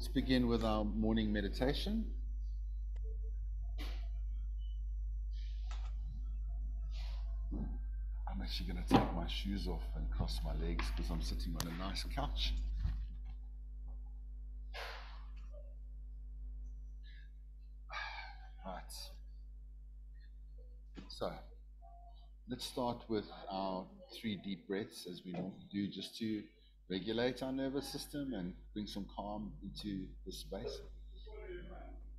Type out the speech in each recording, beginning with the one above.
Let's begin with our morning meditation. I'm actually going to take my shoes off and cross my legs because I'm sitting on a nice couch. Right. So, let's start with our 3 deep breaths as we normally do, just to regulate our nervous system and bring some calm into the space.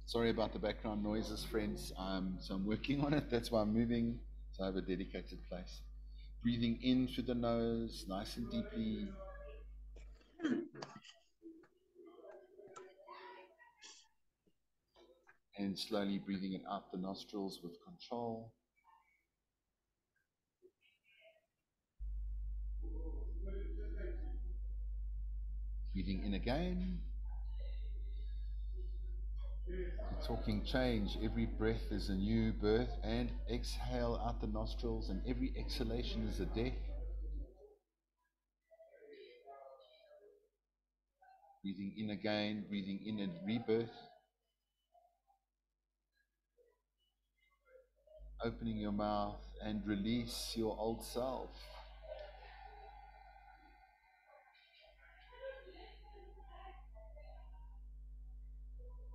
Sorry about the background noises, friends. So I'm working on it. That's why I'm moving. So I have a dedicated place. Breathing in through the nose, nice and deeply. And slowly breathing it out the nostrils with control. Breathing in again. We're talking change. Every breath is a new birth, and exhale out the nostrils, and every exhalation is a death. Breathing in again, breathing in and rebirth. Opening your mouth and release your old self.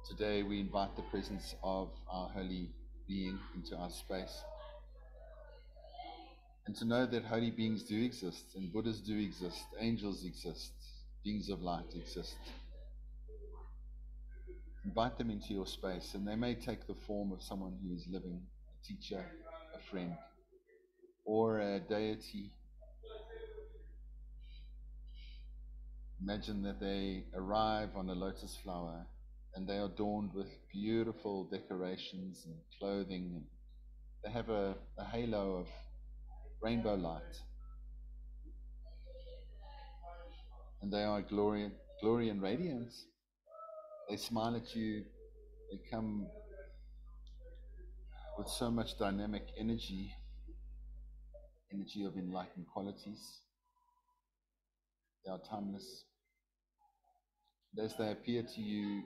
Today we invite the presence of our holy being into our space. And to know that holy beings do exist, and Buddhas do exist, angels exist, beings of light exist. Invite them into your space, and they may take the form of someone who is living, a teacher, a friend, or a deity. Imagine that they arrive on a lotus flower, and they are adorned with beautiful decorations and clothing, and they have a halo of rainbow light, and they are glory and radiance. They smile at you. They come with so much dynamic energy of enlightened qualities. They are timeless. And as they appear to you,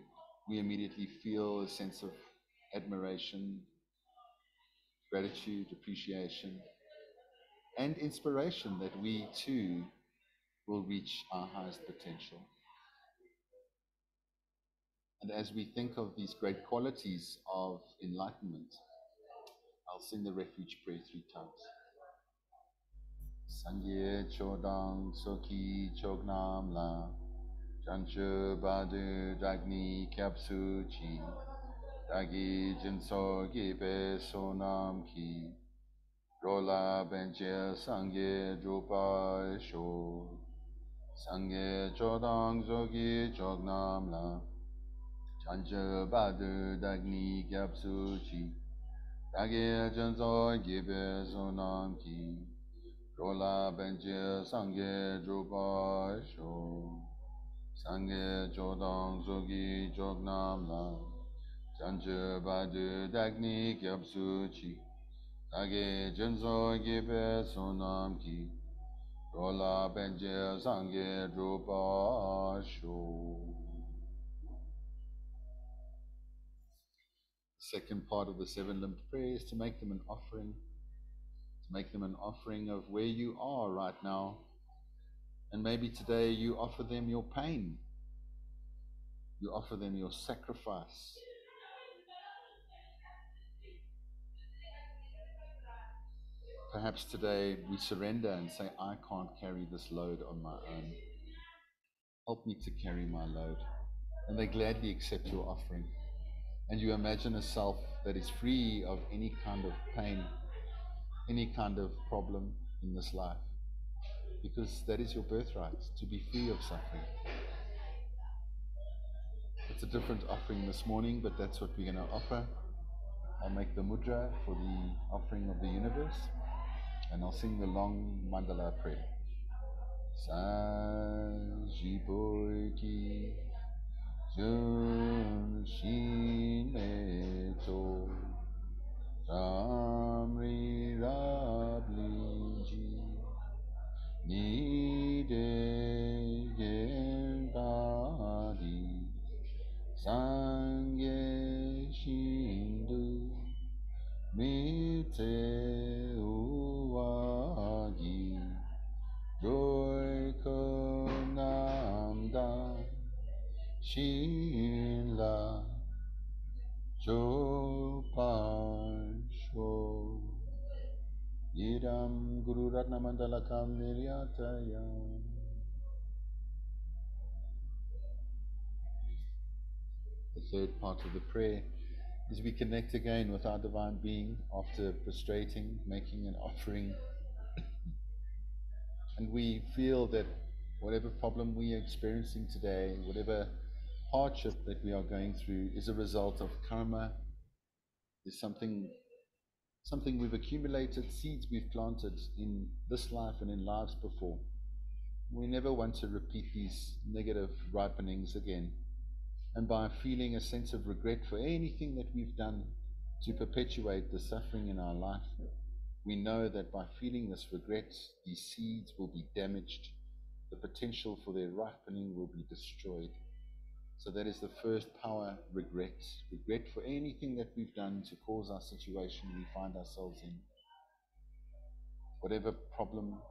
we immediately feel a sense of admiration, gratitude, appreciation, and inspiration that we too will reach our highest potential. And as we think of these great qualities of enlightenment, I'll sing the refuge prayer 3 times. Sangye chodang soki chognam la chanchu badu dagni kyapsu chi dagi jinso gibe sonam ki rola benche sangye drupa sho sangye chodang soki chognam la chanchu badu dagni kyapsu chi dagi jinso gibe sonam ki rola benche sangye drupa sho sangye chodang zogi jognam la chanche badu dagni kyapsu chi dagi jinso gibe sonam ki rola benche sangye drupa sho. Second part of the 7-limbed prayer is to make them an offering, of where you are right now. And maybe today you offer them your pain, you offer them your sacrifice. Perhaps today we surrender and say, I can't carry this load on my own. Help me to carry my load. And they gladly accept your offering. And you imagine a self that is free of any kind of pain, any kind of problem in this life. Because that is your birthright, to be free of suffering. It's a different offering this morning, but that's what we're going to offer. I'll make the mudra for the offering of the universe, and I'll sing the long mandala prayer. Sajiboi ki jun shine to tamri rablinji ni de yen dadi Shila Jopasho Idam Guru Ratna Mandalakam Niryataya. The third part of the prayer is we connect again with our divine being after prostrating, making an offering, and we feel that whatever problem we are experiencing today, whatever hardship that we are going through, is a result of karma, is something we've accumulated, seeds we've planted in this life and in lives before. We never want to repeat these negative ripenings again. And by feeling a sense of regret for anything that we've done to perpetuate the suffering in our life, we know that by feeling this regret, these seeds will be damaged, the potential for their ripening will be destroyed. So that is the first power, regret. Regret for anything that we've done to cause our situation we find ourselves in. Whatever problem,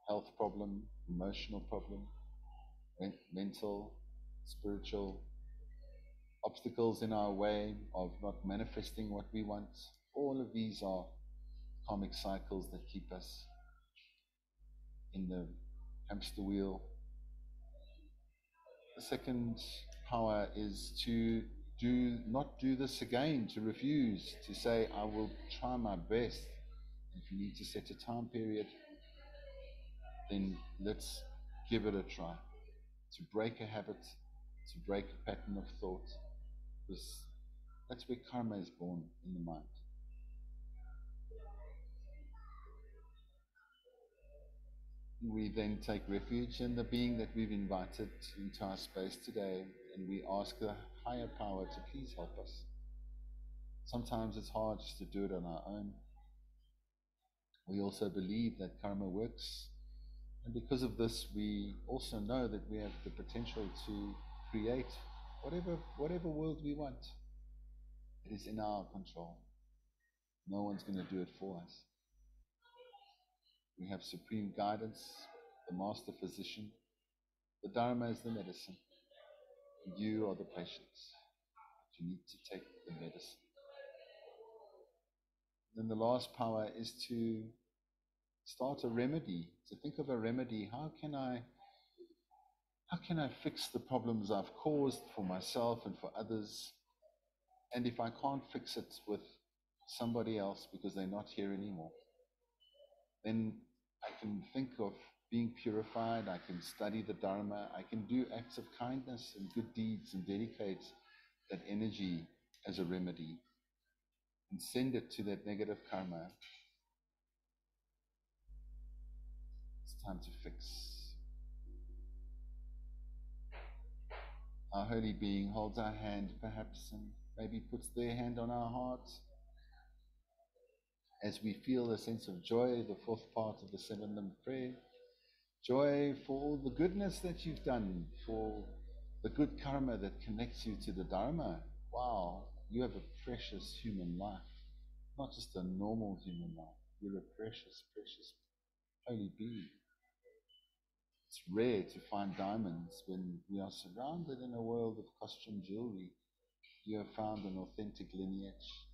health problem, emotional problem, mental, spiritual, obstacles in our way of not manifesting what we want, all of these are karmic cycles that keep us in the hamster wheel. The second power is to not do this again, to refuse, to say, I will try my best. If you need to set a time period, then let's give it a try. To break a habit, to break a pattern of thought, because that's where karma is born, in the mind. We then take refuge in the being that we've invited into our space today, and we ask the higher power to please help us. Sometimes it's hard just to do it on our own. We also believe that karma works, and because of this, we also know that we have the potential to create whatever world we want. It is in our control. No one's going to do it for us. We have supreme guidance, the master physician. The Dharma is the medicine. You are the patients. You need to take the medicine. Then the last power is to start a remedy, to think of a remedy. How can I fix the problems I've caused for myself and for others? And if I can't fix it with somebody else because they're not here anymore, then I can think of being purified, I can study the Dharma, I can do acts of kindness and good deeds and dedicate that energy as a remedy and send it to that negative karma. It's time to fix. Our holy being holds our hand perhaps and maybe puts their hand on our heart as we feel a sense of joy, the fourth part of the seven-limb prayer. Joy for all the goodness that you've done, for the good karma that connects you to the Dharma. Wow, you have a precious human life, not just a normal human life. You're a precious, precious holy being. It's rare to find diamonds when we are surrounded in a world of costume jewelry. You have found an authentic lineage.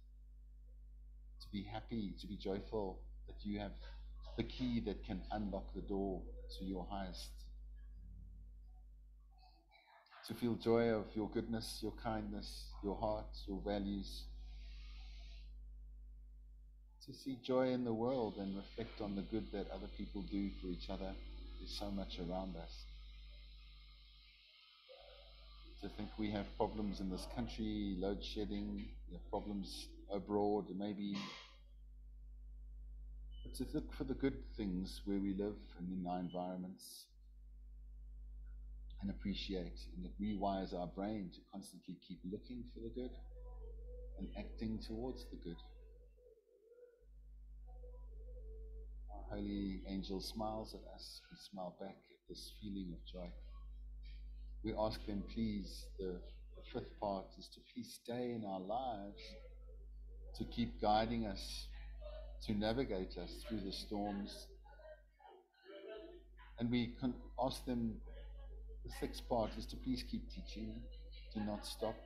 To be happy, to be joyful that you have the key that can unlock the door to your highest. To feel joy of your goodness, your kindness, your heart, your values. To see joy in the world and reflect on the good that other people do for each other. There's so much around us. To think we have problems in this country, load shedding, we have problems abroad, maybe. But to look for the good things where we live and in our environments and appreciate, and it rewires our brain to constantly keep looking for the good and acting towards the good. Our holy angel smiles at us, we smile back at this feeling of joy. We ask them, please, the fifth part is to please stay in our lives, to keep guiding us, to navigate us through the storms. And we can ask them, the sixth part is to please keep teaching, do not stop.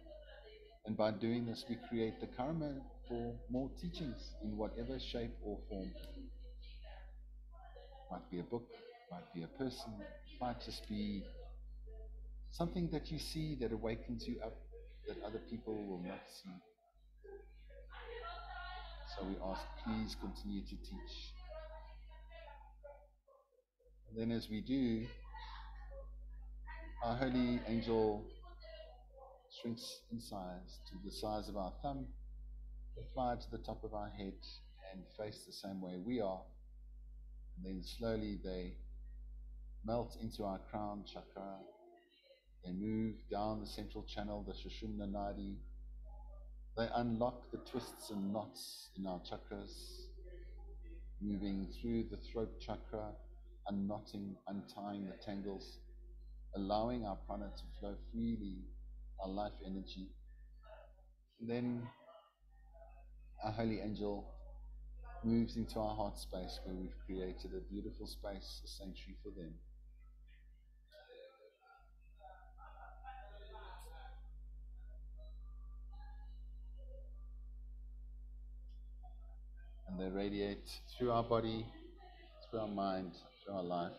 And by doing this, we create the karma for more teachings in whatever shape or form. Might be a book, might be a person, might just be something that you see that awakens you up that other people will not see. So we ask, please continue to teach. And then as we do, our holy angel shrinks in size to the size of our thumb, they fly to the top of our head and face the same way we are. And then slowly they melt into our crown chakra. They move down the central channel, the Sushumna Nadi. They unlock the twists and knots in our chakras, moving through the throat chakra, unknotting, untying the tangles, allowing our prana to flow freely, our life energy. And then our holy angel moves into our heart space where we've created a beautiful space, a sanctuary for them. And they radiate through our body, through our mind, through our life.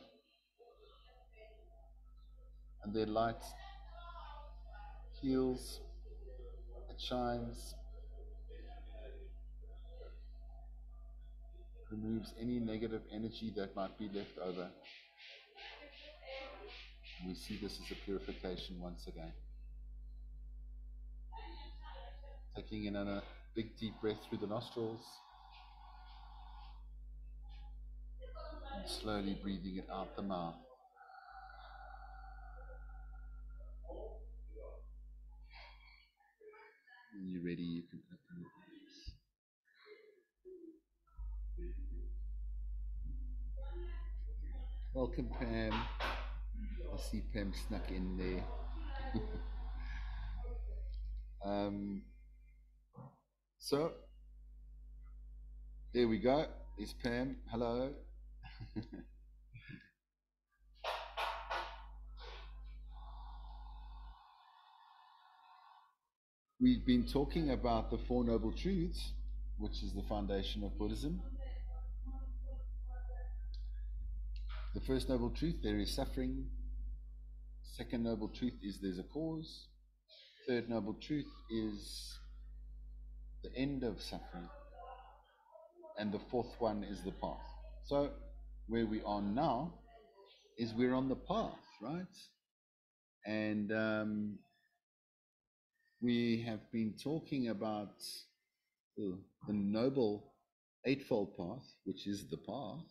And their light heals, it shines, removes any negative energy that might be left over. We see this as a purification once again. Taking in a big deep breath through the nostrils and slowly breathing it out the mouth. When you're ready, you can open your eyes. Welcome, Pam. I see Pam snuck in there. So, there we go. There's Pam. Hello. We've been talking about the Four Noble Truths, which is the foundation of Buddhism. The first noble truth, there is suffering. Second noble truth is there's a cause. Third noble truth is the end of suffering. And the fourth one is the path. So where we are now is we're on the path, right? And we have been talking about the noble eightfold path, which is the path.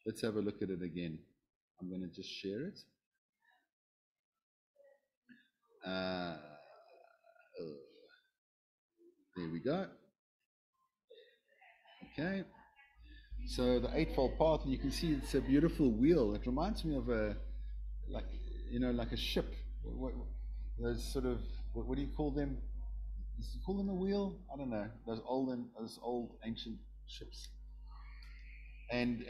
Let's have a look at it again. I'm going to just share it. There we go. Okay. So the eightfold path, and you can see it's a beautiful wheel. It reminds me of like a ship. Those sort of what do you call them? Do you call them a wheel? I don't know. Those old ancient ships. And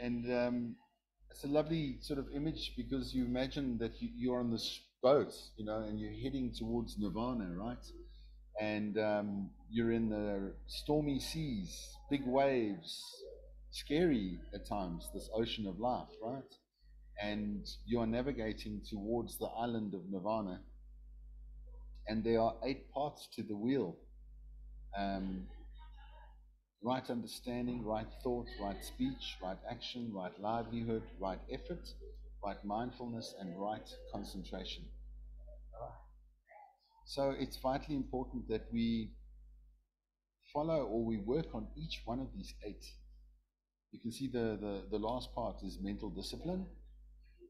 it's a lovely sort of image because you imagine that you're on this boat, and you're heading towards nirvana, right? And you're in the stormy seas, big waves, scary at times, this ocean of life, right? And you are navigating towards the island of nirvana. And there are 8 parts to the wheel. Right understanding, right thought, right speech, right action, right livelihood, right effort, right mindfulness, and right concentration. So it's vitally important that we follow or we work on each one of these 8. You can see the last part is mental discipline,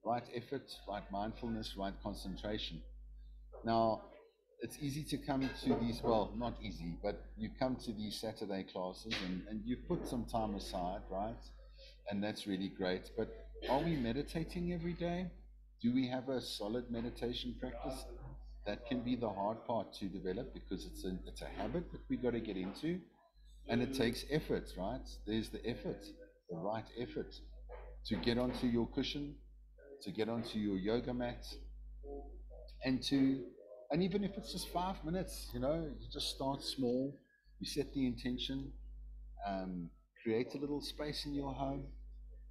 right effort, right mindfulness, right concentration. Now, it's easy to come to these, well, not easy, but you come to these Saturday classes and you put some time aside, right? And that's really great. But are we meditating every day? Do we have a solid meditation practice? That can be the hard part to develop because it's a habit that we got to get into, and it takes effort, right? There's the effort, the right effort to get onto your cushion, to get onto your yoga mat, and to And even if it's just 5 minutes, you just start small. You set the intention, create a little space in your home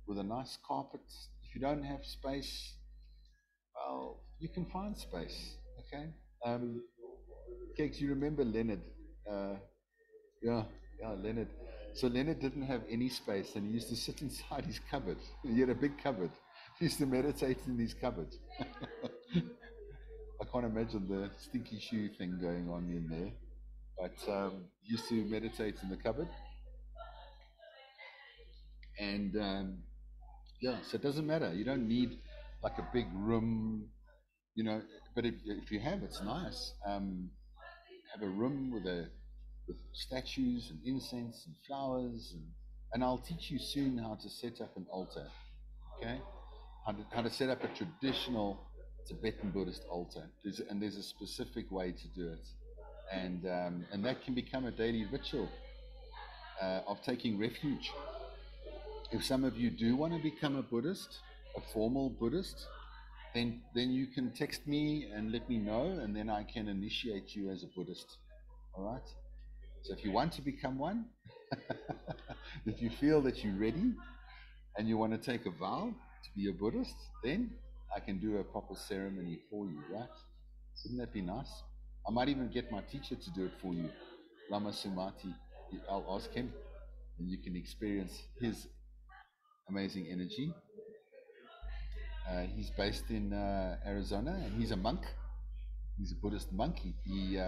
with a nice carpet. If you don't have space, well, you can find space. Okay. Kegs, you remember Leonard? Uh, yeah, yeah, Leonard. So Leonard didn't have any space, and he used to sit inside his cupboard. He had a big cupboard. He used to meditate in his cupboard. I can't imagine the stinky shoe thing going on in there, but he used to meditate in the cupboard, and yeah, so it doesn't matter. You don't need like a big room, you know. But if you have, it's nice. Have a room with statues and incense and flowers, and I'll teach you soon how to set up an altar. Okay, how to set up a traditional Tibetan Buddhist altar. There's a specific way to do it, and that can become a daily ritual of taking refuge. If some of you do want to become a Buddhist, a formal Buddhist, then you can text me and let me know, and then I can initiate you as a Buddhist. All right. So if you want to become one, if you feel that you're ready and you want to take a vow to be a Buddhist, then I can do a proper ceremony for you, right? Wouldn't that be nice? I might even get my teacher to do it for you, Lama Sumati. I'll ask him, and you can experience his amazing energy. He's based in Arizona, and he's a monk. He's a Buddhist monk. He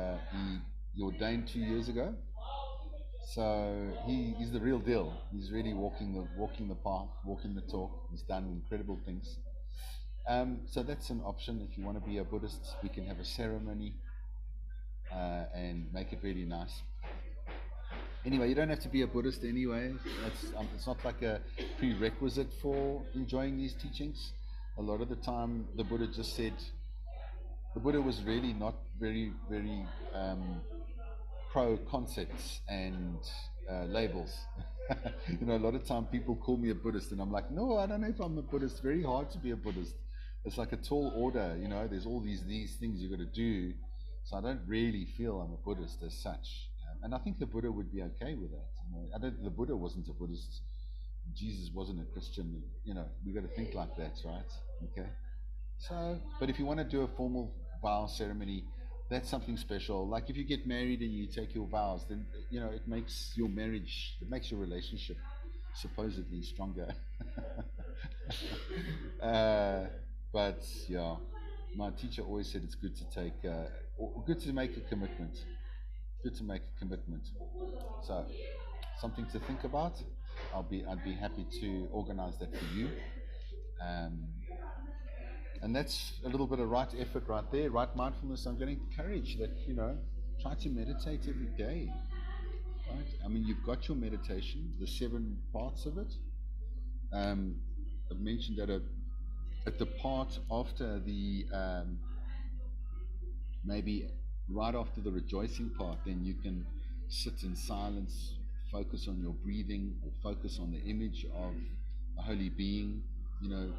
ordained 2 years ago, so he's the real deal. He's really walking the path, walking the talk. He's done incredible things. So that's an option. If you want to be a Buddhist, we can have a ceremony and make it really nice. Anyway, you don't have to be a Buddhist anyway. It's not like a prerequisite for enjoying these teachings. A lot of the time, the Buddha just said, the Buddha was really not very, very pro concepts and labels. A lot of time people call me a Buddhist, and I'm like, no, I don't know if I'm a Buddhist. Very hard to be a Buddhist. It's like a tall order. There's all these things you got to do. So I don't really feel I'm a Buddhist as such. And I think the Buddha would be okay with that. The Buddha wasn't a Buddhist. Jesus wasn't a Christian. We got to think like that, right? Okay. So, but if you want to do a formal vow ceremony, that's something special. Like if you get married and you take your vows, then it makes your marriage, it makes your relationship supposedly stronger. But yeah, my teacher always said it's good to good to make a commitment. Good to make a commitment. So, something to think about. I'd be happy to organize that for you. Um, and that's a little bit of right effort right there, right mindfulness. I'm going to encourage that, try to meditate every day. Right? I mean, you've got your meditation, the 7 parts of it. I've mentioned that at the part after the, maybe right after the rejoicing part, then you can sit in silence, focus on your breathing, or focus on the image of a holy being.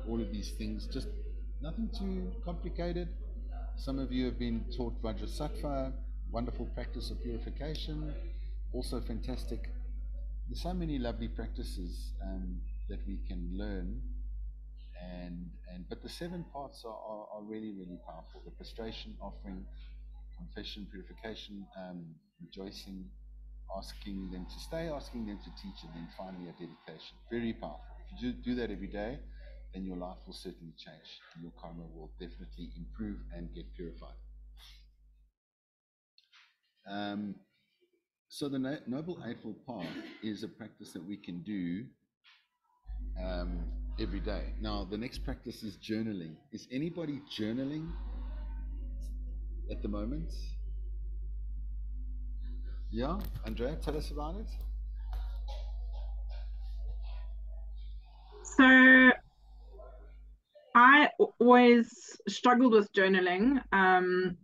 All of these things, just nothing too complicated. Some of you have been taught Vajrasattva, wonderful practice of purification, also fantastic. There's so many lovely practices that we can learn, but the 7 parts are really, really powerful. The prostration, offering, confession, purification, rejoicing, asking them to stay, asking them to teach, and then finally a dedication. Very powerful. If you do that every day, then your life will certainly change. Your karma will definitely improve and get purified. So the Noble Eightfold Path is a practice that we can do every day. Now, the next practice is journaling. Is anybody journaling at the moment? Yeah? Andrea, tell us about it. So I always struggled with journaling, and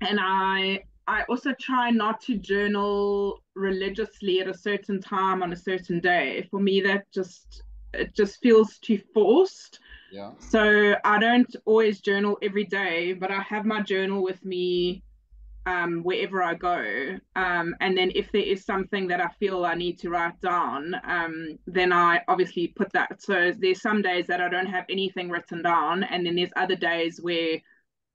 I also try not to journal religiously at a certain time on a certain day. For me, it just feels too forced. Yeah. So I don't always journal every day, but I have my journal with me wherever I go. And then if there is something that I feel I need to write down, then I obviously put that. So there's some days that I don't have anything written down, and then there's other days where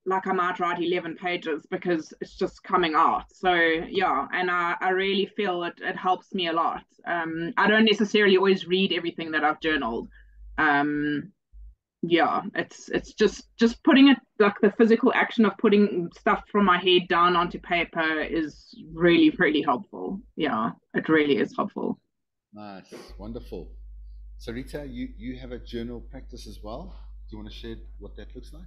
like I might write 11 pages because it's just coming out. So yeah, and I really feel it helps me a lot. I don't necessarily always read everything that I've journaled. Um, yeah, it's just putting it, like the physical action of putting stuff from my head down onto paper is really, really helpful. Yeah, it really is helpful. Nice. Wonderful. So Rita, you have a journal practice as well. Do you want to share what that looks like?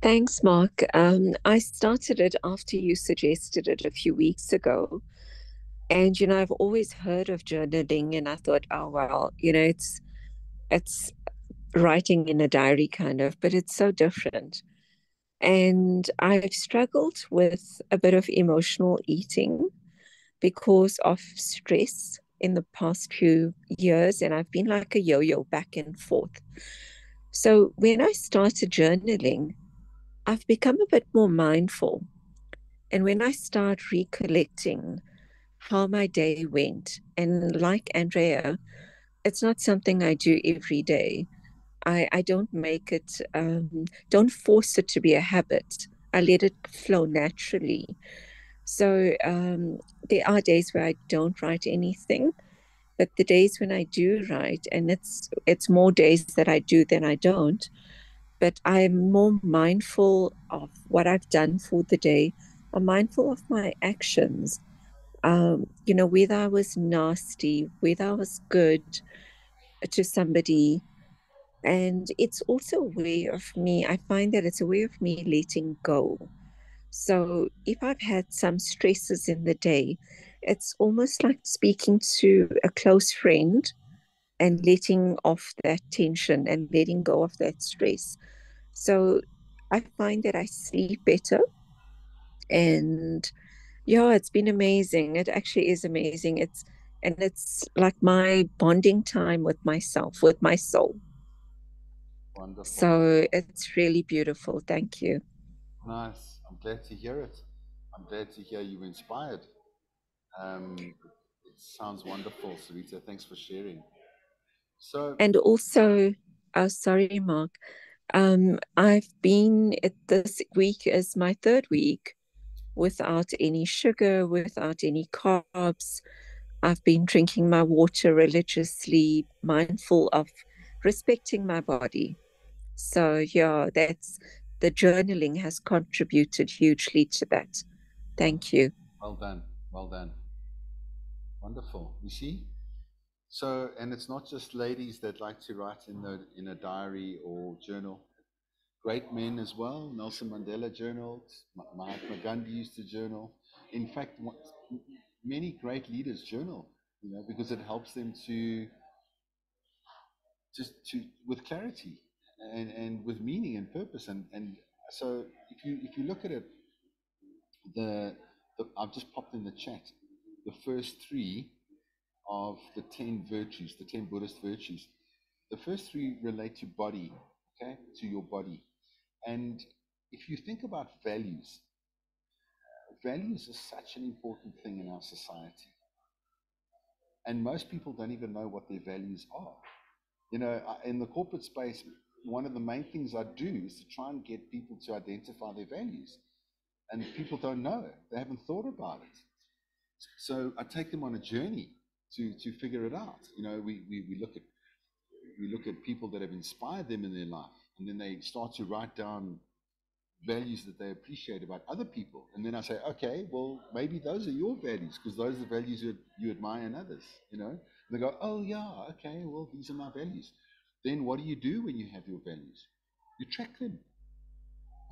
Thanks, Mark. I started it after you suggested it a few weeks ago. And, I've always heard of journaling and I thought, oh, well, it's writing in a diary kind of, but it's so different. And I've struggled with a bit of emotional eating because of stress in the past few years. And I've been like a yo-yo back and forth. So when I started journaling, I've become a bit more mindful. And when I start recollecting how my day went, and like Andrea, it's not something I do every day. I don't make it, don't force it to be a habit. I let it flow naturally. So there are days where I don't write anything, but the days when I do write, and it's more days that I do than I don't, but I'm more mindful of what I've done for the day. I'm mindful of my actions. Whether I was nasty, whether I was good to somebody. And it's also a way of me, I find that it's a way of me letting go. So if I've had some stresses in the day, it's almost like speaking to a close friend and letting off that tension and letting go of that stress. So I find that I sleep better. And yeah, it's been amazing. It actually is amazing. It's like my bonding time with myself, with my soul. Wonderful. So it's really beautiful. Thank you. Nice. I'm glad to hear it. I'm glad to hear you inspired. It sounds wonderful, Sarita. Thanks for sharing. So, And also, oh, sorry, Mark. I've been this week is my third week without any sugar, without any carbs. I've been drinking my water religiously, mindful of respecting my body. So, yeah, that's the journaling has contributed hugely to that. Thank you. well done. Well done. Wonderful. You see? So, and it's not just ladies that like to write in a diary or journal. Great men as well. Nelson Mandela journaled. Mahatma Gandhi used to journal. In fact, many great leaders journal. Because it helps them to just to with clarity and with meaning and purpose. And so, if you look at it, I've just popped in the chat the first three of the 10 virtues, the 10 Buddhist virtues. The first three relate to body, okay, to your body. And if you think about values, values is such an important thing in our society. And most people don't even know what their values are. In the corporate space, one of the main things I do is to try and get people to identify their values. And people don't know, they haven't thought about it. So I take them on a journey to figure it out. We look at people that have inspired them in their life, and then they start to write down values that they appreciate about other people. And then I say, okay, well, maybe those are your values because those are the values you admire in others. And they go, oh yeah, okay, well, these are my values. Then what do you do when you have your values? You track them.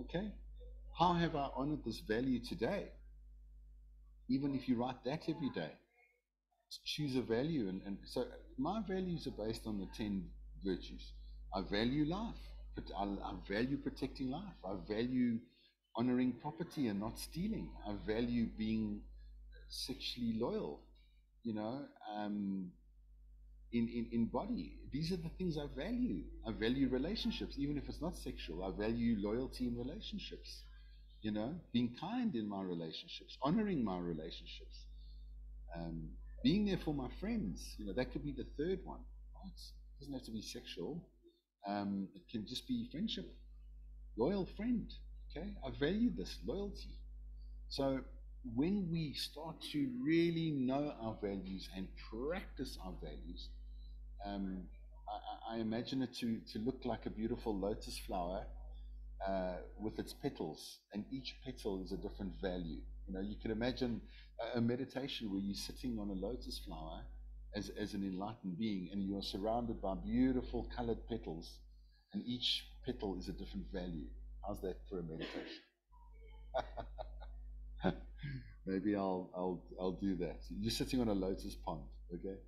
Okay, how have I honored this value today? Even if you write that every day, choose a value. And so my values are based on the 10 virtues. I value life, but I value protecting life. I value honoring property and not stealing. I value being sexually loyal. You know, um, in body. These are the things I value. I value relationships, even if it's not sexual. I value loyalty in relationships, being kind in my relationships, honoring my relationships, being there for my friends. That could be the third one. Right? It doesn't have to be sexual. It can just be friendship, loyal friend. Okay, I value this loyalty. So when we start to really know our values and practice our values, I imagine it to look like a beautiful lotus flower with its petals, and each petal is a different value. You can imagine a meditation where you're sitting on a lotus flower as an enlightened being, and you're surrounded by beautiful colored petals, and each petal is a different value. How's that for a meditation? Maybe I'll do that. You're sitting on a lotus pond, okay?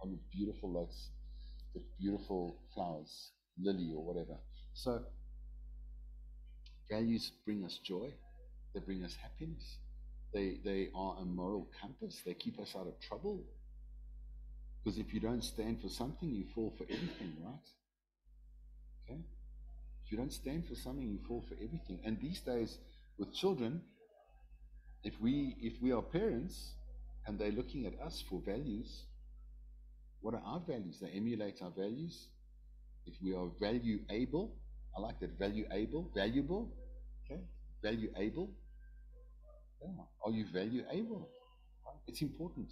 On a beautiful lotus with beautiful flowers, lily or whatever. So values bring us joy. They bring us happiness. They are a moral compass. They keep us out of trouble. Because if you don't stand for something, you fall for everything, right? Okay? If you don't stand for something, you fall for everything. And these days, with children, if we are parents and they're looking at us for values, what are our values? They emulate our values. If we are value-able, I like that, value-able, valuable, okay? Value-able. Yeah. Are you value-able? It's important.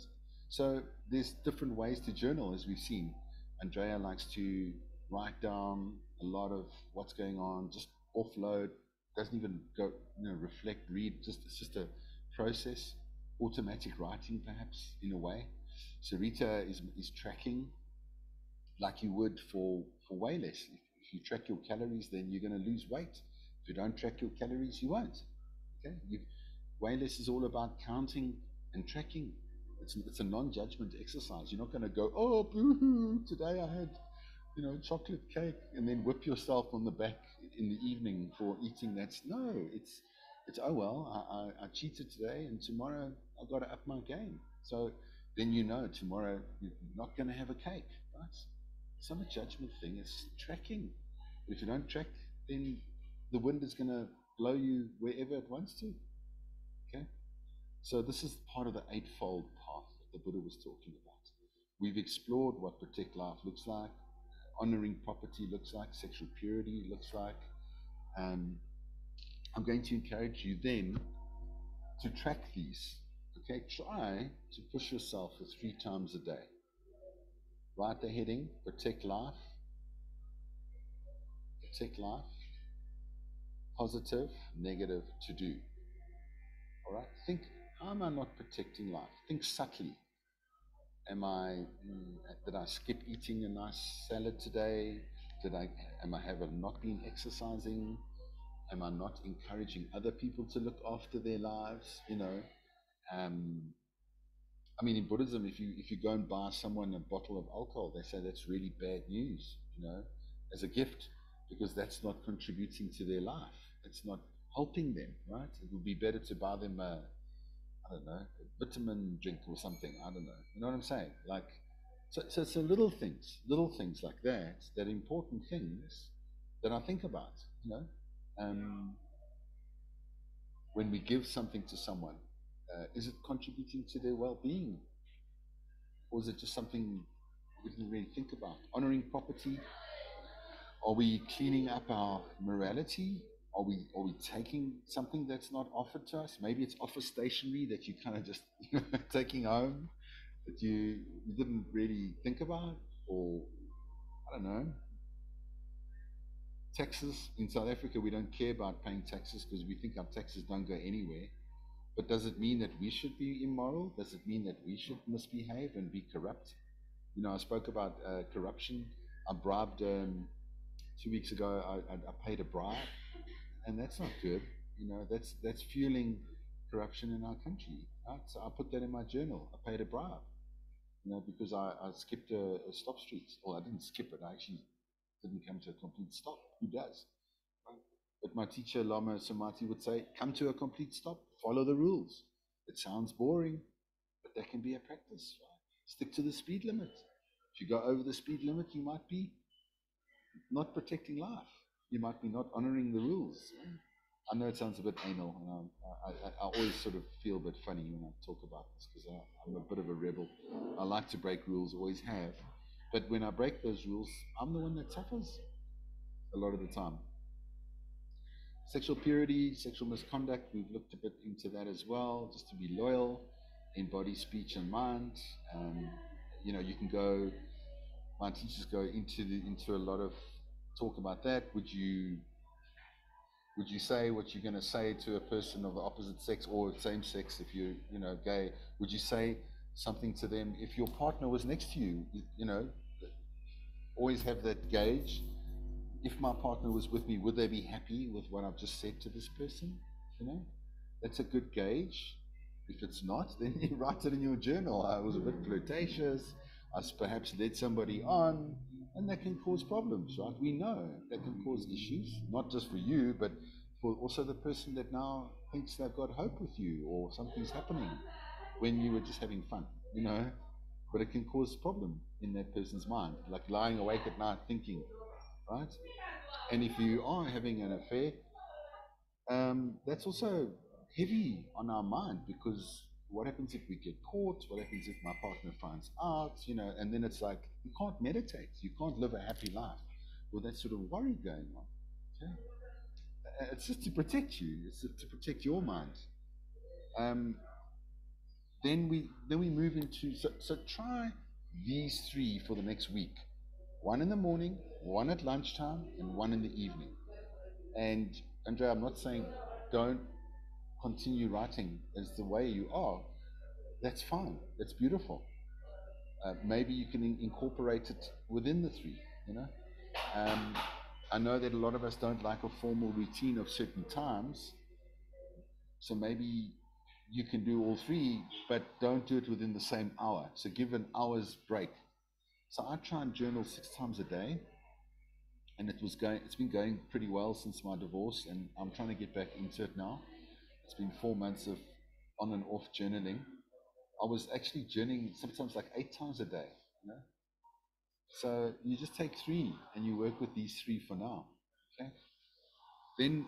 So there's different ways to journal, as we've seen. Andrea likes to write down a lot of what's going on, just offload, doesn't even go, reflect, read, it's just a process, automatic writing perhaps, in a way. Sarita is tracking like you would for way less. If you track your calories, then you're going to lose weight. If you don't track your calories, you won't. Okay? Way less is all about counting and tracking. It's a non-judgment exercise. You're not going to go, oh, boo-hoo, today I had, chocolate cake, and then whip yourself on the back in the evening for eating that. No, it's oh well, I cheated today, and tomorrow I've got to up my game. So then tomorrow you're not going to have a cake, right? It's not a judgment thing. It's tracking. If you don't track, then the wind is going to blow you wherever it wants to. Okay? So this is part of the eightfold path that the Buddha was talking about. We've explored what protect life looks like, honoring property looks like, sexual purity looks like. I'm going to encourage you then to track these. Okay, try to push yourself for 3 times a day. Write the heading, protect life, positive, negative, to do. All right, think, how am I not protecting life? Think subtly. Did I skip eating a nice salad today? Am I not been exercising? Am I not encouraging other people to look after their lives? In Buddhism, if you go and buy someone a bottle of alcohol, they say that's really bad news, as a gift, because that's not contributing to their life. It's not helping them, right? It would be better to buy them a vitamin drink or something. I don't know. You know what I'm saying? So little things like that are important things that I think about, when we give something to someone, is it contributing to their well-being? Or is it just something we didn't really think about? Honoring property. Are we cleaning up our morality? Are we taking something that's not offered to us? Maybe it's office stationery that you kind of just taking home that you didn't really think about, or I don't know. Taxes in South Africa, we don't care about paying taxes because we think our taxes don't go anywhere. But does it mean that we should be immoral? Does it mean that we should misbehave and be corrupt? I spoke about corruption. I bribed 2 weeks ago. I paid a bribe, and that's not good. That's fueling corruption in our country. Right? So I put that in my journal. I paid a bribe, because I skipped a stop street. Well, I didn't skip it. I actually didn't come to a complete stop. Who does? Right? But my teacher, Lama Samati, would say, come to a complete stop. Follow the rules. It sounds boring, but that can be a practice. Right? Stick to the speed limit. If you go over the speed limit, you might be not protecting life. You might be not honoring the rules. I know it sounds a bit anal, and I always sort of feel a bit funny when I talk about this because I'm a bit of a rebel. I like to break rules, always have. But when I break those rules, I'm the one that suffers a lot of the time. Sexual purity, sexual misconduct, we've looked a bit into that as well, just to be loyal in body, speech, and mind. You can go, my teachers go into a lot of talk about that. Would you say what you're going to say to a person of the opposite sex or same sex if you're, gay? Would you say something to them if your partner was next to you? Always have that gauge. If my partner was with me, would they be happy with what I've just said to this person? That's a good gauge. If it's not, then you write it in your journal. I was a bit flirtatious. I perhaps led somebody on, and that can cause problems, right? We know that can cause issues, not just for you, but for also the person that now thinks they've got hope with you or something's happening when you were just having fun, But it can cause problem in that person's mind, like lying awake at night thinking, right? And if you are having an affair, that's also heavy on our mind because what happens if we get caught? What happens if my partner finds out? And then it's like you can't meditate, you can't live a happy life with that sort of worry going on. Okay? It's just to protect you. It's just to protect your mind. Then we move into so try these three for the next week. One in the morning, one at lunchtime, and one in the evening. And Andrea, I'm not saying don't continue writing as the way you are. That's fine. That's beautiful. Maybe you can incorporate it within the three. I know that a lot of us don't like a formal routine of certain times. So maybe you can do all three, but don't do it within the same hour. So give an hour's break. So I try and journal 6 times a day. And it's been going pretty well since my divorce, and I'm trying to get back into it now. It's been 4 months of on and off journaling. I was actually journaling sometimes like 8 times a day. So you just take 3 and you work with these 3 for now. Okay. Then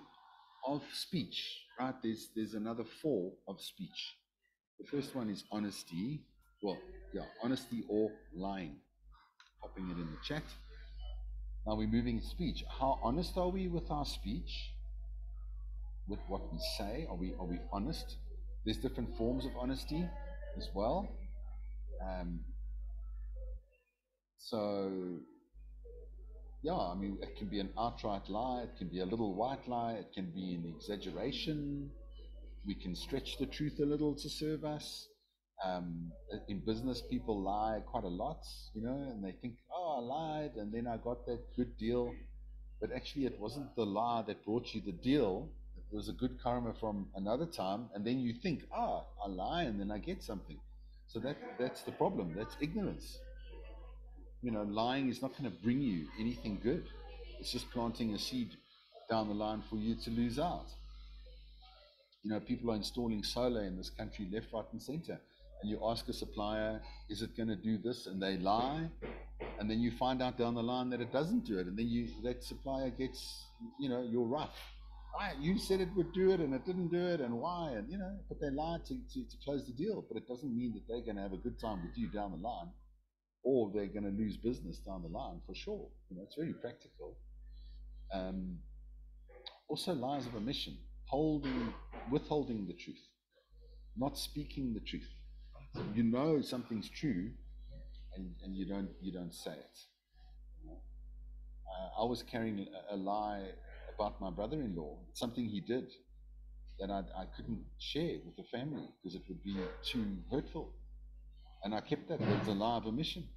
of speech, right? There's another 4 of speech. The first one is honesty. Well, yeah, honesty or lying. Popping it in the chat. Now we're moving to speech. How honest are we with our speech? With what we say? Are we honest? There's different forms of honesty as well. So yeah, I mean, it can be an outright lie, it can be a little white lie, it can be an exaggeration. We can stretch the truth a little to serve us. In business, people lie quite a lot, and they think, oh, I lied and then I got that good deal. But actually, it wasn't the lie that brought you the deal. It was a good karma from another time. And then you think, I lie and then I get something. So that's the problem. That's ignorance. Lying is not going to bring you anything good. It's just planting a seed down the line for you to lose out. People are installing solar in this country left, right, and center. And you ask a supplier, is it going to do this? And they lie. And then you find out down the line that it doesn't do it. And then that supplier gets, you're rough. Why? You said it would do it and it didn't do it, and why? And, but they lied to close the deal. But it doesn't mean that they're going to have a good time with you down the line, or they're going to lose business down the line for sure. It's very practical. Also, lies of omission, withholding the truth, not speaking the truth. Something's true, and you don't say it. I was carrying a lie about my brother-in-law, something he did that I couldn't share with the family because it would be too hurtful, and I kept that. It was a lie of omission.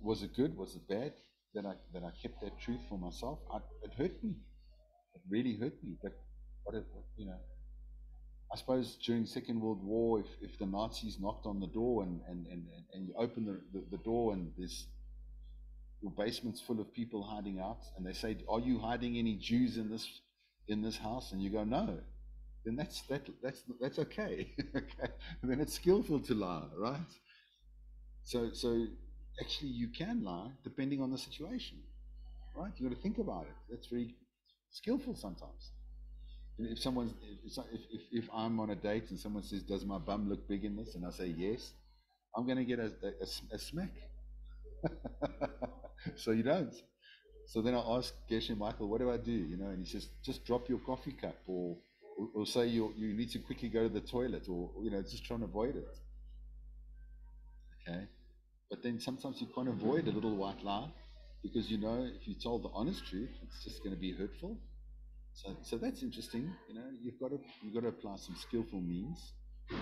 Was it good? Was it bad that I kept that truth for myself? It hurt me. It really hurt me. But I suppose during the Second World War, if the Nazis knocked on the door and you open the door and your basement's full of people hiding out, and they say, "Are you hiding any Jews in this house?" And you go, "No," then that's okay. Okay, and then it's skillful to lie, right? So actually, you can lie depending on the situation, right? You got to think about it. That's very skillful sometimes. And if someone's, if I'm on a date and someone says, "Does my bum look big in this?" and I say yes, I'm going to get a smack. So you don't. So then I ask Geshe Michael, "What do I do?" You know, and he says, "Just drop your coffee cup, or say you need to quickly go to the toilet, or just try and avoid it." Okay. But then sometimes you can't avoid a little white lie because if you told the honest truth, it's just going to be hurtful. So that's interesting. You've got to apply some skillful means. Okay.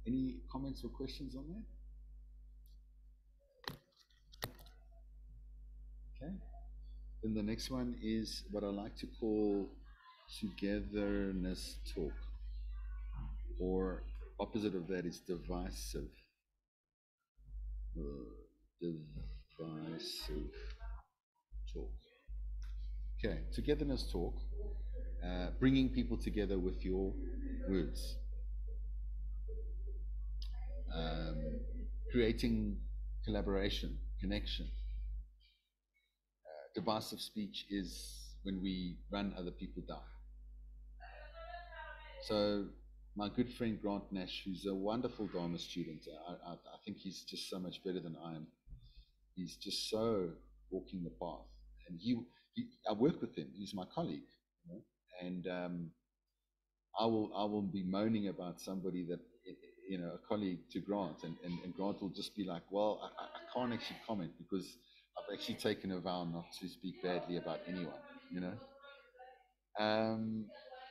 Any comments or questions on that? Okay. Then the next one is what I like to call togetherness talk, or opposite of that is divisive. Divisive talk. Okay, togetherness talk, bringing people together with your words, um, creating collaboration, connection. Divisive speech is when we run other people down. So my good friend Grant Nash, who's a wonderful Dharma student, I think he's just so much better than I am. He's just so walking the path, and I work with him. He's my colleague, and I will be moaning about somebody that a colleague to Grant, and Grant will just be like, "Well, I can't actually comment because I've actually taken a vow not to speak badly about anyone."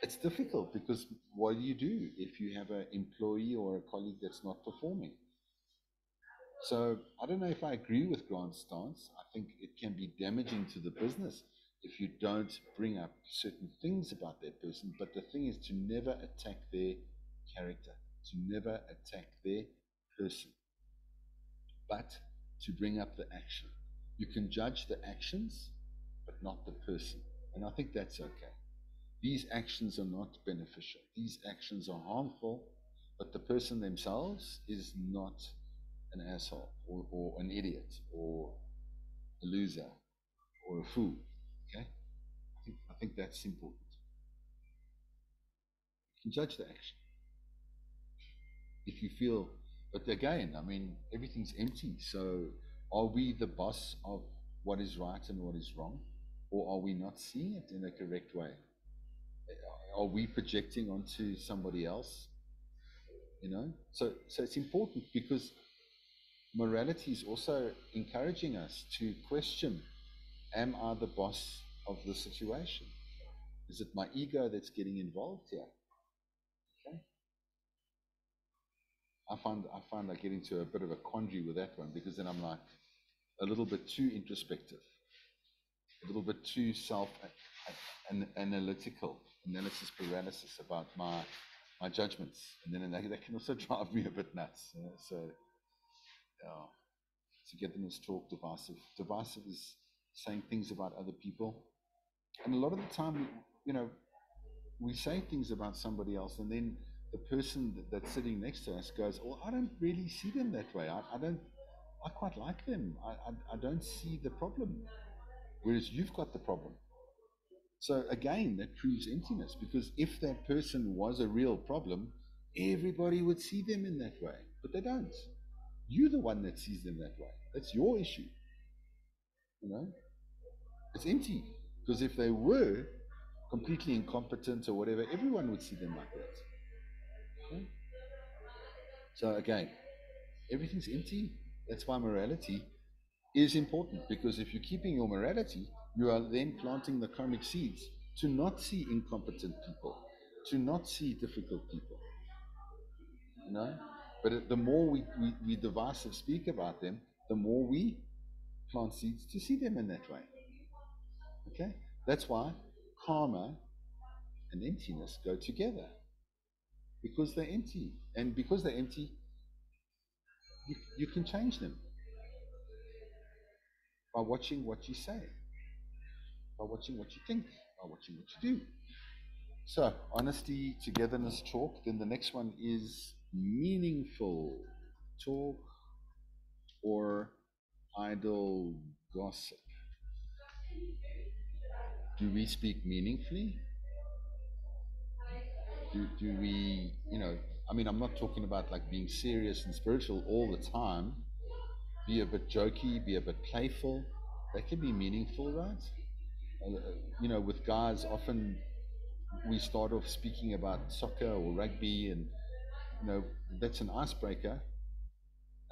It's difficult because what do you do if you have an employee or a colleague that's not performing? So I don't know if I agree with Grant's stance. I think it can be damaging to the business if you don't bring up certain things about that person. But the thing is to never attack their character, to never attack their person, but to bring up the action. You can judge the actions, but not the person. And I think that's okay. These actions are not beneficial. These actions are harmful, but the person themselves is not an asshole or an idiot or a loser or a fool. Okay? I think that's important. You can judge the action if you feel, but again, I mean, everything's empty. So are we the boss of what is right and what is wrong? Or are we not seeing it in a correct way? Are we projecting onto somebody else? So it's important because morality is also encouraging us to question, am I the boss of the situation? Is it my ego that's getting involved here? Okay. I find I get into a bit of a quandary with that one because then I'm like a little bit too introspective, a little bit too analytical, analysis paralysis about my judgments, and then that can also drive me a bit nuts. So yeah, togetherness talk, divisive. Divisive is saying things about other people, and a lot of the time, we say things about somebody else, and then the person that's sitting next to us goes, "Well, I don't really see them that way. I quite like them. I don't see the problem." Whereas you've got the problem. So again, that proves emptiness because if that person was a real problem, everybody would see them in that way. But they don't. You're the one that sees them that way. That's your issue. It's empty. Because if they were completely incompetent or whatever, everyone would see them like that. Okay? So again, everything's empty. That's why morality is important, because if you're keeping your morality, you are then planting the karmic seeds to not see incompetent people, to not see difficult people. But the more we divisive speak about them, the more we plant seeds to see them in that way. Okay? That's why karma and emptiness go together, because they're empty. And because they're empty, you can change them by watching what you say, by watching what you think, by watching what you do. So, honesty, togetherness, talk. Then the next one is meaningful talk, or idle gossip? Do we speak meaningfully? Do we, I mean, I'm not talking about like being serious and spiritual all the time. Be a bit jokey, be a bit playful. That can be meaningful, right? With guys, often we start off speaking about soccer or rugby, and that's an icebreaker,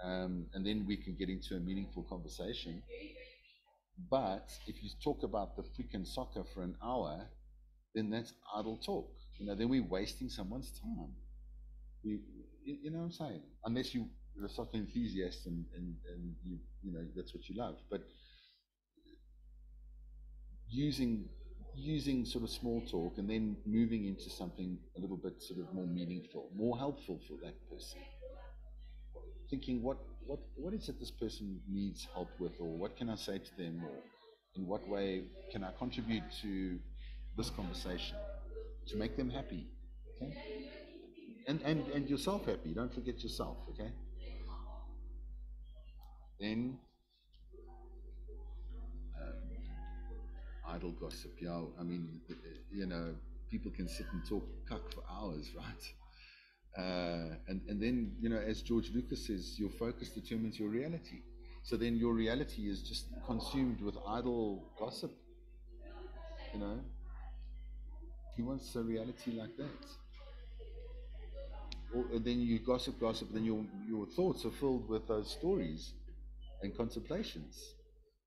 and then we can get into a meaningful conversation. But if you talk about the freaking soccer for an hour, then that's idle talk. Then we're wasting someone's time. You know what I'm saying? Unless you're a soccer enthusiast and that's what you love. But using sort of small talk and then moving into something a little bit sort of more meaningful, more helpful for that person. Thinking what is it this person needs help with, or what can I say to them, or in what way can I contribute to this conversation to make them happy, okay? And yourself happy. Don't forget yourself, okay? Then idle gossip. Yeah, I mean, people can sit and talk cuck for hours, right? And then, as George Lucas says, your focus determines your reality. So then your reality is just consumed with idle gossip. He wants a reality like that. Or then you gossip, then your thoughts are filled with those stories and contemplations.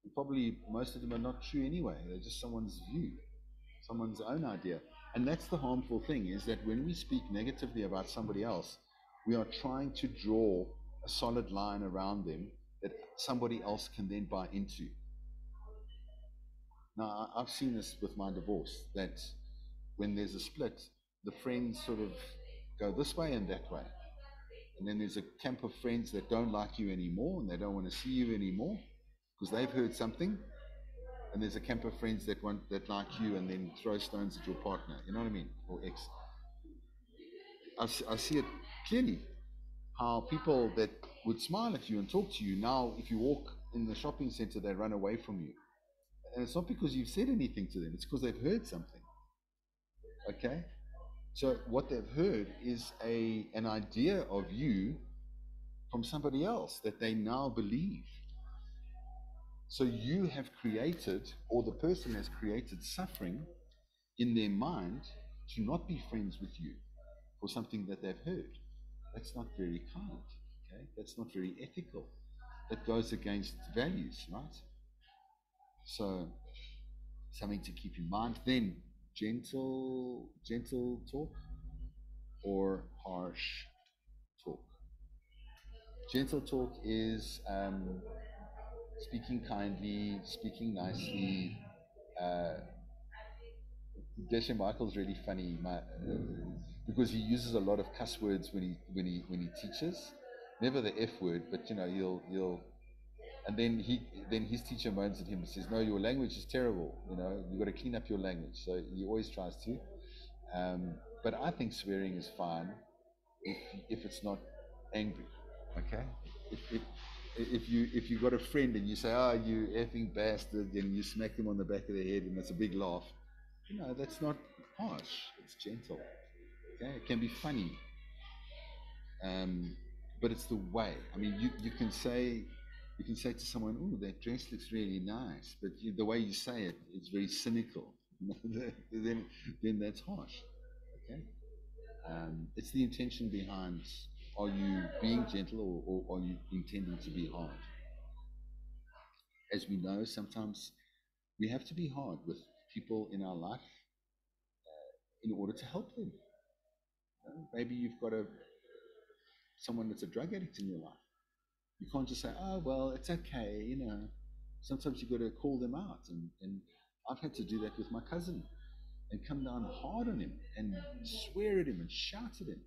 And probably most of them are not true anyway. They're just someone's view, someone's own idea. And that's the harmful thing, is that when we speak negatively about somebody else, we are trying to draw a solid line around them that somebody else can then buy into. Now, I've seen this with my divorce, that when there's a split, the friends sort of go this way and that way. And then there's a camp of friends that don't like you anymore and they don't want to see you anymore because they've heard something. And there's a camp of friends that like you and then throw stones at your partner. You know what I mean? Or ex. I see it clearly. How people that would smile at you and talk to you, now if you walk in the shopping center, they run away from you. And it's not because you've said anything to them, it's because they've heard something. Okay? So what they've heard is an idea of you from somebody else that they now believe. So you have created, or the person has created, suffering in their mind to not be friends with you for something that they've heard. That's not very kind. Okay? That's not very ethical. That goes against values, right? So something to keep in mind. Then gentle talk or harsh talk. Gentle talk is speaking kindly, speaking nicely. Geshe Michael's really funny, because he uses a lot of cuss words when he teaches. Never the F word, but he'll and then his teacher moans at him and says, "No, your language is terrible. You've got to clean up your language." So he always tries to. But I think swearing is fine if it's not angry. Okay. If you got a friend and you say, "Oh, you effing bastard," and you smack them on the back of the head and it's a big laugh, that's not harsh. It's gentle. Okay, it can be funny, but it's the way. I mean, you can say to someone, "Oh, that dress looks really nice," but the way you say it, it's very cynical. then that's harsh. Okay, it's the intention behind. Are you being gentle, or are you intending to be hard? As we know, sometimes we have to be hard with people in our life in order to help them. Maybe you've got someone that's a drug addict in your life. You can't just say, "Oh, well, it's okay." Sometimes you've got to call them out. And I've had to do that with my cousin and come down hard on him and swear at him and shout at him.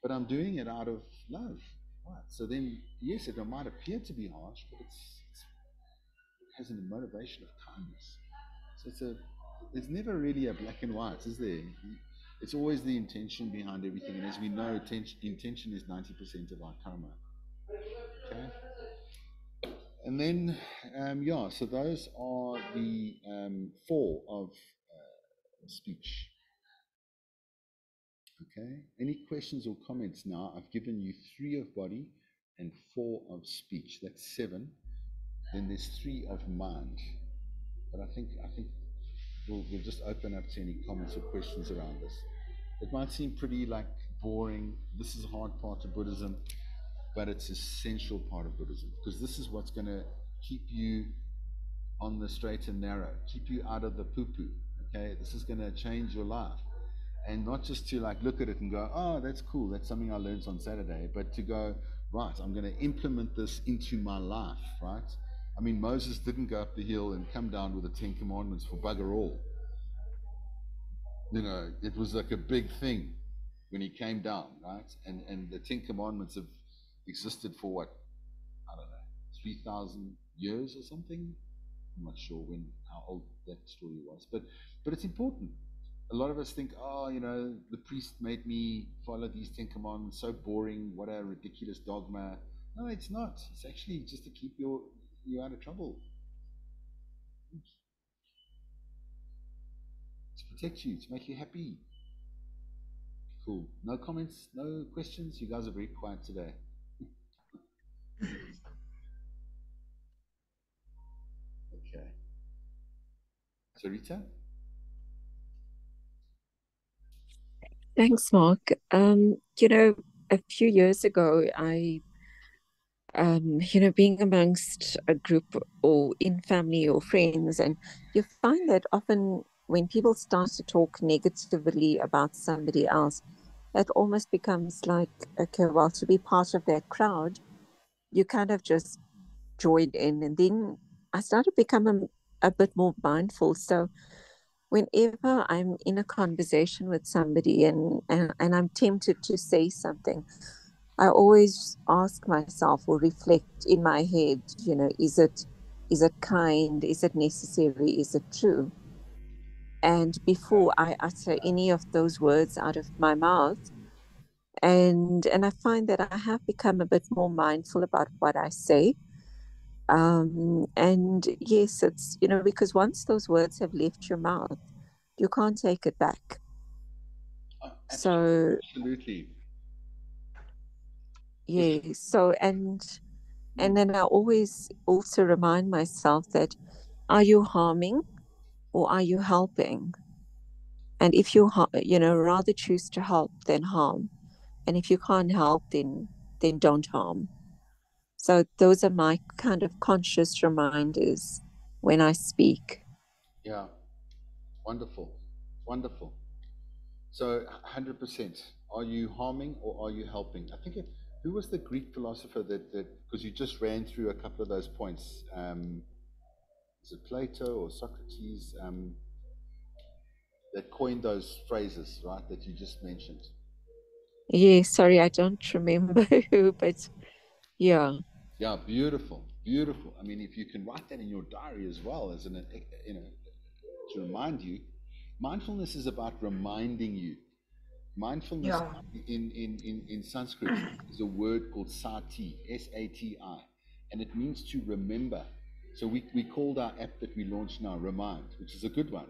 But I'm doing it out of love. Right. So then, yes, it might appear to be harsh, but it has a motivation of kindness. So there's never really a black and white, is there? It's always the intention behind everything. And as we know, intention is 90% of our karma. Okay? And then, yeah, so those are the four of speech. Okay. Any questions or comments now? I've given you 3 of body and 4 of speech. That's 7. Then there's 3 of mind. But I think we'll just open up to any comments or questions around this. It might seem pretty like boring. This is a hard part of Buddhism, but it's essential part of Buddhism because this is what's going to keep you on the straight and narrow, keep you out of the poo-poo. Okay, this is going to change your life, and not just to like look at it and go, oh, that's cool, that's something I learned on Saturday, but to go, right, I'm going to implement this into my life, right? I mean, Moses didn't go up the hill and come down with the 10 Commandments for bugger all. You know, it was like a big thing when he came down, right? And the 10 Commandments have existed for what, I don't know, 3,000 years or something. I'm not sure how old that story was, but it's important. A lot of us think, oh, you know, the priest made me follow these 10 Commandments, so boring, what a ridiculous dogma. No, it's not. It's actually just to keep you out of trouble. To protect you, to make you happy. Cool. No comments, no questions? You guys are very quiet today. Okay. Sarita? Thanks, Mark. You know, a few years ago, being amongst a group or in family or friends, and you find that often when people start to talk negatively about somebody else, it almost becomes like, okay, well, to be part of that crowd, you kind of just join in. And then I started becoming a bit more mindful. So whenever I'm in a conversation with somebody and I'm tempted to say something, I always ask myself or reflect in my head, is it kind? Is it necessary? Is it true? And before I utter any of those words out of my mouth, and I find that I have become a bit more mindful about what I say. And yes, it's, because once those words have left your mouth, you can't take it back. Oh, So, absolutely. yeah. So, and then I always also remind myself that, are you harming or are you helping? And if you, rather choose to help than harm. And if you can't help, then don't harm. So those are my kind of conscious reminders when I speak. Yeah. Wonderful. Wonderful. So, 100%. Are you harming or are you helping? I think who was the Greek philosopher that because you just ran through a couple of those points? Is it Plato or Socrates that coined those phrases, right, that you just mentioned? Yeah, sorry, I don't remember who, but yeah. Yeah, beautiful, beautiful. I mean, if you can write that in your diary as well as to remind you, mindfulness is about reminding you. Mindfulness Yeah. in Sanskrit is a word called sati, S-A-T-I, and it means to remember. So we called our app that we launched now Remind, which is a good one.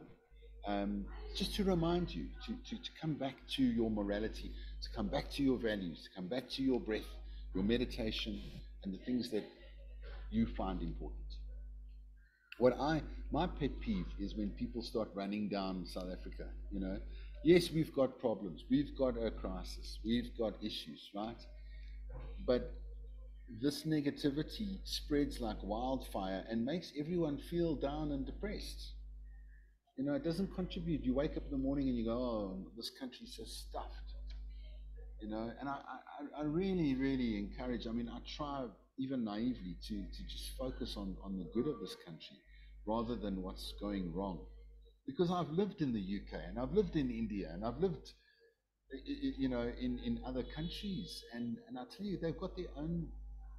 Just to remind you to come back to your morality, to come back to your values, to come back to your breath, your meditation, and the things that you find important. My pet peeve is when people start running down South Africa. Yes, we've got problems, we've got a crisis, we've got issues, right? But this negativity spreads like wildfire and makes everyone feel down and depressed. It doesn't contribute. You wake up in the morning and you go, oh, this country's so stuffed. And I really, really encourage, I mean, I try even naively to just focus on the good of this country rather than what's going wrong. Because I've lived in the UK and I've lived in India and I've lived, in other countries. And I tell you, they've got their own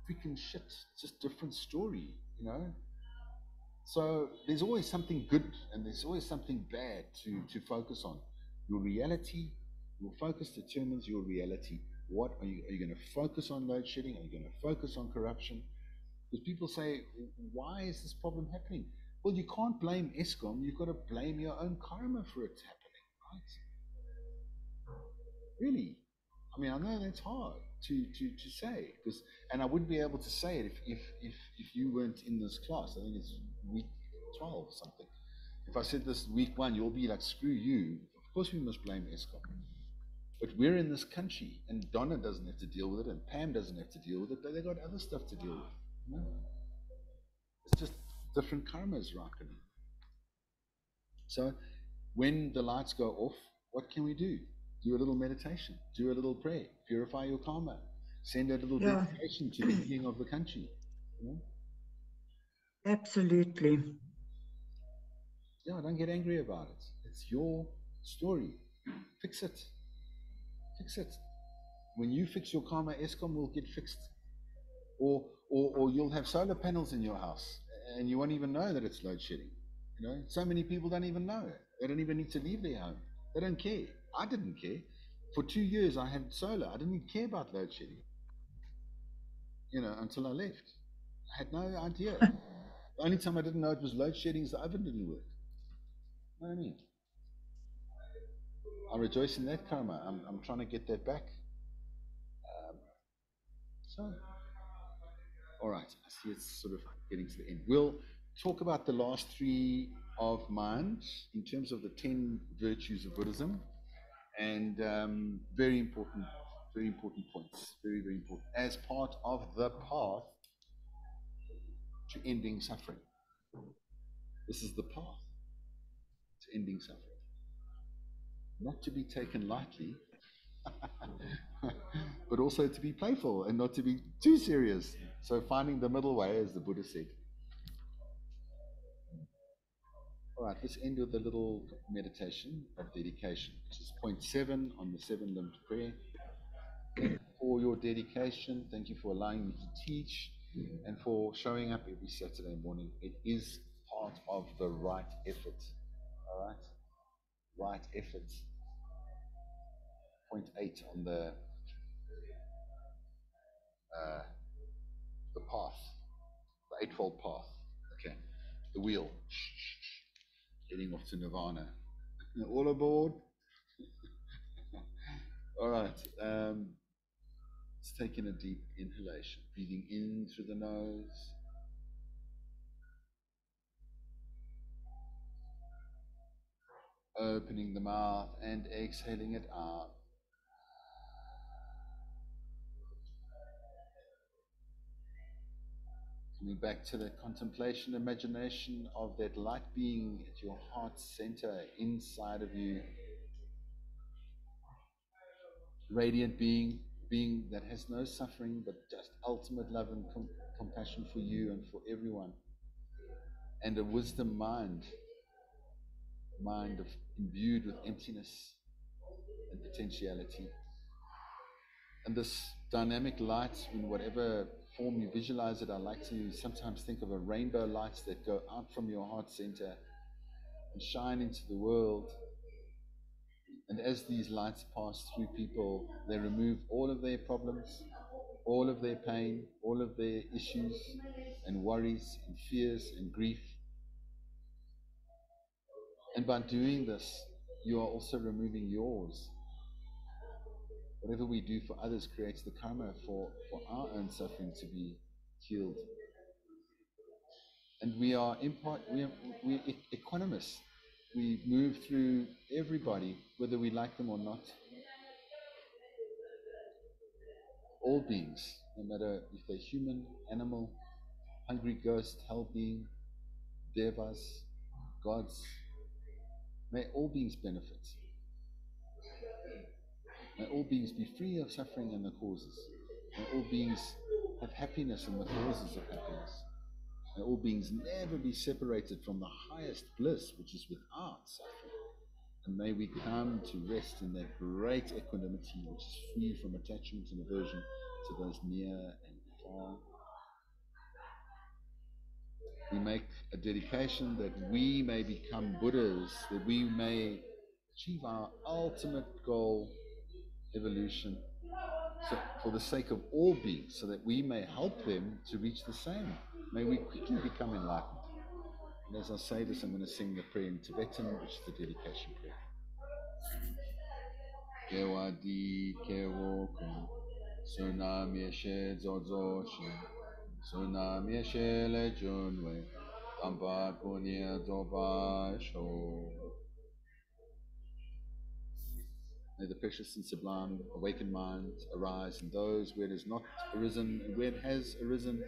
freaking shit, just different story. So there's always something good and there's always something bad to focus on. Your reality, your focus determines your reality. What are you going to focus on? Load shedding? Are you going to focus on corruption? Because people say, why is this problem happening? Well, you can't blame ESCOM. You've got to blame your own karma for it happening, right? Really. I mean, I know that's hard to say, because, and I wouldn't be able to say it if you weren't in this class. I think it's week 12 or something. If I said this week 1, you'll be like, screw you. Of course we must blame ESCOM. But we're in this country, and Donna doesn't have to deal with it, and Pam doesn't have to deal with it, but they've got other stuff to deal with. You know? It's just different karmas, Rakani. So when the lights go off, what can we do? Do a little meditation, do a little prayer, purify your karma, send a little dedication to the healing of the country. You know? Absolutely. Yeah, don't get angry about it. It's your story. Fix it. Fix it. When you fix your karma, ESCOM will get fixed. Or you'll have solar panels in your house and you won't even know that it's load shedding. You know, so many people don't even know. They don't even need to leave their home. They don't care. I didn't care. For 2 years I had solar. I didn't care about load shedding. You know, until I left. I had no idea. The only time I didn't know it was load shedding is the oven didn't work. You know what I mean? I rejoice in that karma. I'm trying to get that back. So, all right. I see it's sort of getting to the end. We'll talk about the last 3 of mind in terms of the 10 virtues of Buddhism, and very important points. Very, very important. As part of the path to ending suffering. This is the path to ending suffering. Not to be taken lightly, but also to be playful and not to be too serious. So finding the middle way, as the Buddha said. All right, let's end with a little meditation of dedication, which is point 7 on the 7-limbed prayer. Thank you for your dedication. Thank you for allowing me to teach and for showing up every Saturday morning. It is part of the right effort. All right? Right effort. Point 8 on the path, the eightfold path. Okay, the wheel, heading off to Nirvana. All aboard. All right. Let's take in a deep inhalation, breathing in through the nose. Opening the mouth and exhaling it out. Coming back to the contemplation, imagination of that light being at your heart center, inside of you. Radiant being that has no suffering, but just ultimate love and compassion for you and for everyone. And a wisdom mind of imbued with emptiness and potentiality. And this dynamic light, in whatever form you visualize it, I like to sometimes think of a rainbow lights that go out from your heart center and shine into the world. And as these lights pass through people, they remove all of their problems, all of their pain, all of their issues and worries and fears and grief. And by doing this, you are also removing yours. Whatever we do for others creates the karma for our own suffering to be healed. And we are equanimous. We move through everybody, whether we like them or not. All beings, no matter if they're human, animal, hungry ghost, hell being, devas, gods, may all beings benefit. May all beings be free of suffering and the causes. May all beings have happiness and the causes of happiness. May all beings never be separated from the highest bliss, which is without suffering. And may we come to rest in that great equanimity, which is free from attachment and aversion to those near and far. We make a dedication that we may become Buddhas, that we may achieve our ultimate goal, evolution, So for the sake of all beings, so that we may help them to reach the same. May we quickly become enlightened. And as I say this, I'm going to sing the prayer in Tibetan, which is the dedication prayer. Kewa di kewo kun, sunam yeshe zozo shin, sunam yeshe le junwe, tampa kunya zoba sho. May the precious and sublime awakened mind arise in those where it has not arisen, and where it has arisen,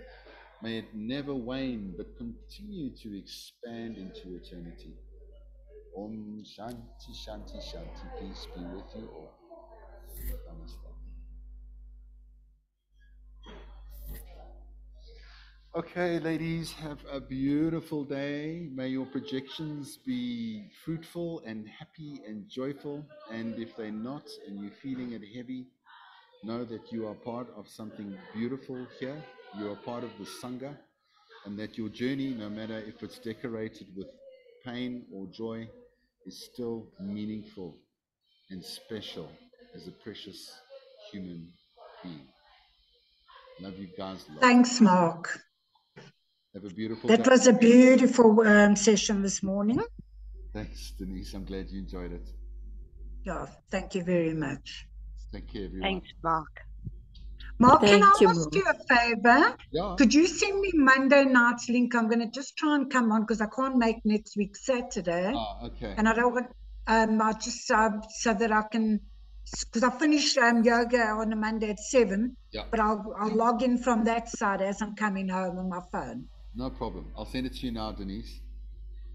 may it never wane but continue to expand into eternity. Om Shanti Shanti Shanti. Peace be with you all. Namaste. Okay, ladies, have a beautiful day. May your projections be fruitful and happy and joyful. And if they're not and you're feeling it heavy, know that you are part of something beautiful here. You are part of the Sangha, and that your journey, no matter if it's decorated with pain or joy, is still meaningful and special as a precious human being. Love you guys a lot. Thanks, Mark. Have a beautiful That day. was a beautiful session this morning. Thanks, Denise. I'm glad you enjoyed it. Yeah, thank you very much. Take care, everyone. Thanks, Mark. Mark, can Thank I you, ask Mark. you a favor? Yeah. Could you send me Monday night's link? I'm going to just try and come on because I can't make next week Saturday. Okay. And I don't want, I just so that I can, because I finish yoga on a Monday at 7. Yeah. But I'll log in from that side as I'm coming home on my phone. No problem. I'll send it to you now, Denise.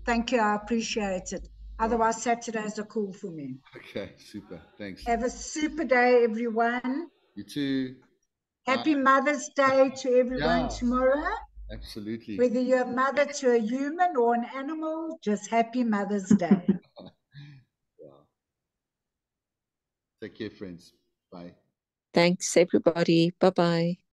Thank you. I appreciate it. Otherwise, Saturdays are cool for me. Okay, super. Thanks. Have a super day, everyone. You too. Happy Mother's Day to everyone Yeah. tomorrow. Absolutely. Whether you're a mother to a human or an animal, just happy Mother's Day. Wow. Take care, friends. Bye. Thanks, everybody. Bye-bye.